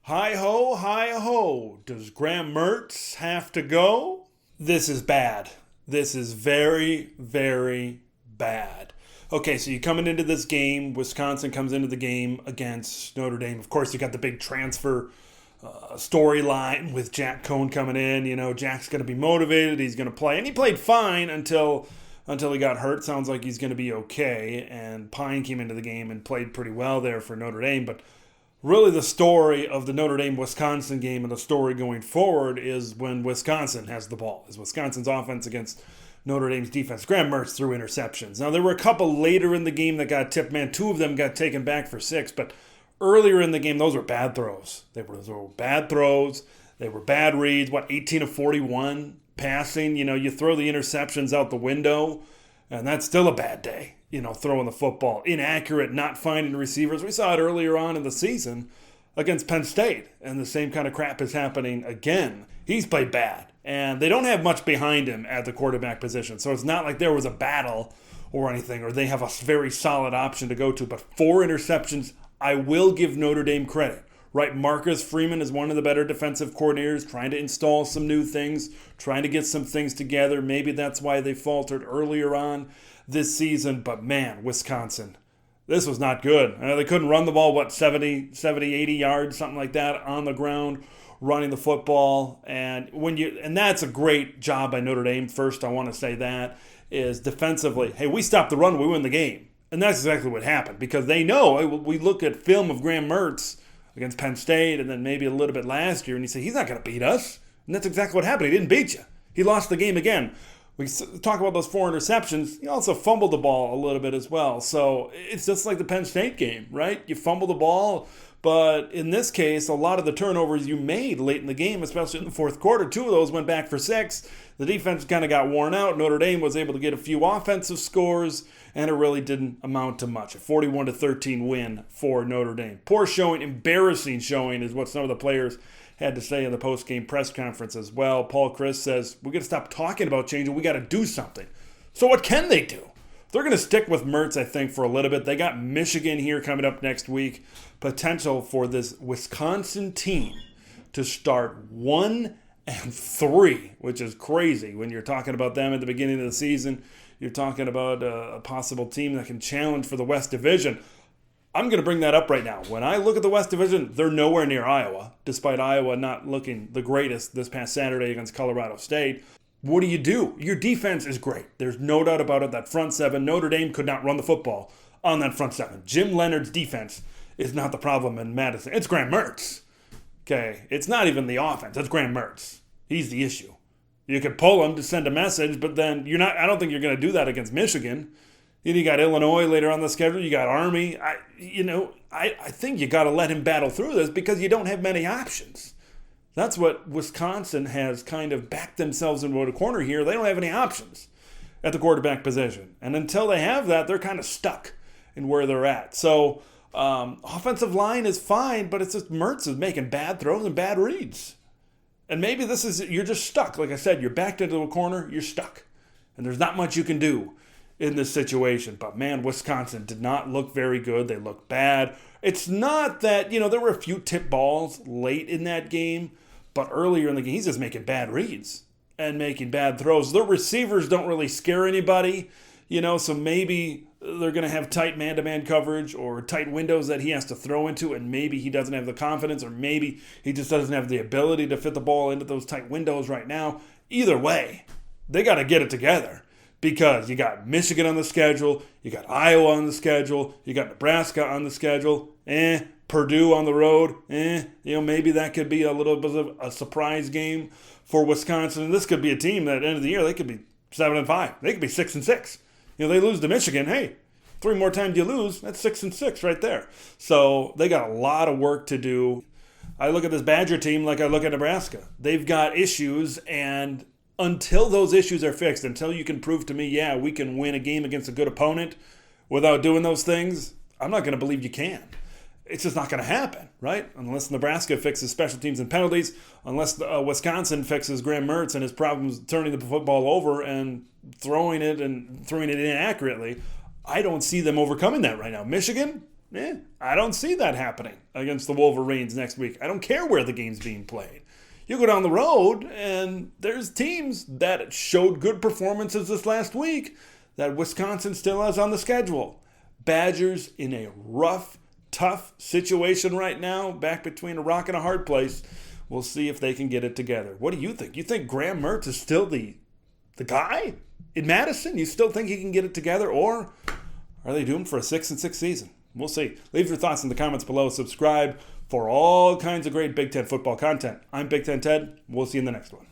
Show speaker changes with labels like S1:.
S1: Hi ho, hi ho. Does Graham Mertz have to go? This is bad. This is very, very bad. Okay, so you're coming into this game. Wisconsin comes into the game against Notre Dame. Of course, you got the big transfer storyline with Jack Cohn coming in. You know, Jack's going to be motivated. He's going to play. And he played fine until he got hurt. Sounds like he's going to be okay. And Pine came into the game and played pretty well there for Notre Dame. But really the story of the Notre Dame-Wisconsin game and the story going forward is when Wisconsin has the ball. Is Wisconsin's offense against Notre Dame's defense. Graham Mertz threw interceptions. Now, there were a couple later in the game that got tipped. Man, two of them got taken back for 6. But earlier in the game, those were bad throws. Those were bad throws. They were bad reads. 18 of 41 passing. You know, you throw the interceptions out the window, and that's still a bad day. You know, throwing the football. Inaccurate, not finding receivers. We saw it earlier on in the season against Penn State, and the same kind of crap is happening again. He's played bad, and they don't have much behind him at the quarterback position, so it's not like there was a battle or anything, or they have a very solid option to go to. But 4 interceptions, I will give Notre Dame credit. Right, Marcus Freeman is one of the better defensive coordinators, trying to install some new things, trying to get some things together. Maybe that's why they faltered earlier on this season. But man, Wisconsin, this was not good. They couldn't run the ball, 70, 80 yards, something like that on the ground, running the football. And that's a great job by Notre Dame. First, I want to say that is defensively, hey, we stop the run, we win the game. And that's exactly what happened, because they know, we look at film of Graham Mertz against Penn State and then maybe a little bit last year, and you say, he's not going to beat us. And that's exactly what happened. He didn't beat you. He lost the game again. We talk about those 4 interceptions. He also fumbled the ball a little bit as well. So it's just like the Penn State game, right? You fumble the ball, but in this case, a lot of the turnovers you made late in the game, especially in the fourth quarter, 2 of those went back for 6. The defense kind of got worn out. Notre Dame was able to get a few offensive scores, and it really didn't amount to much. A 41-13 win for Notre Dame. Poor showing, embarrassing showing is what some of the players had to say in the post-game press conference as well. Paul Chryst says, we got to stop talking about changing. We got to do something. So what can they do? They're going to stick with Mertz, I think, for a little bit. They got Michigan here coming up next week. Potential for this Wisconsin team to start 1-3, which is crazy when you're talking about them at the beginning of the season. You're talking about a possible team that can challenge for the West Division. I'm going to bring that up right now. When I look at the West Division, they're nowhere near Iowa, despite Iowa not looking the greatest this past Saturday against Colorado State. What do? Your defense is great. There's no doubt about it. That front 7, Notre Dame could not run the football on that front 7. Jim Leonard's defense is not the problem in Madison. It's Graham Mertz. Okay, it's not even the offense. It's Graham Mertz. He's the issue. You could pull him to send a message, but then I don't think you're going to do that against Michigan. You got Illinois later on the schedule. You got Army. I think you got to let him battle through this because you don't have many options. That's what Wisconsin has kind of backed themselves into a corner here. They don't have any options at the quarterback position. And until they have that, they're kind of stuck in where they're at. So offensive line is fine, but it's just Mertz is making bad throws and bad reads. And maybe you're just stuck. Like I said, you're backed into a corner, you're stuck. And there's not much you can do in this situation. But man, Wisconsin did not look very good. They looked bad. It's not that, there were a few tip balls late in that game, but earlier in the game, he's just making bad reads and making bad throws. The receivers don't really scare anybody, so maybe they're going to have tight man-to-man coverage or tight windows that he has to throw into, and maybe he doesn't have the confidence, or maybe he just doesn't have the ability to fit the ball into those tight windows right now. Either way, they got to get it together. Because you got Michigan on the schedule, you got Iowa on the schedule, you got Nebraska on the schedule, Purdue on the road, maybe that could be a little bit of a surprise game for Wisconsin. And this could be a team that at the end of the year, they could be 7-5. They could be 6-6. They lose to Michigan, hey, 3 more times you lose, that's 6-6 right there. So they got a lot of work to do. I look at this Badger team like I look at Nebraska. They've got issues, and until those issues are fixed, until you can prove to me, yeah, we can win a game against a good opponent without doing those things, I'm not going to believe you can. It's just not going to happen, right? Unless Nebraska fixes special teams and penalties, unless Wisconsin fixes Graham Mertz and his problems turning the football over and throwing it inaccurately, I don't see them overcoming that right now. Michigan, I don't see that happening against the Wolverines next week. I don't care where the game's being played. You go down the road, and there's teams that showed good performances this last week that Wisconsin still has on the schedule. Badgers in a rough, tough situation right now, back between a rock and a hard place. We'll see if they can get it together. What do you think? You think Graham Mertz is still the guy in Madison? You still think he can get it together, or are they doomed for a 6-6 season? We'll see. Leave your thoughts in the comments below. Subscribe for all kinds of great Big Ten football content. I'm Big Ten Ted. We'll see you in the next one.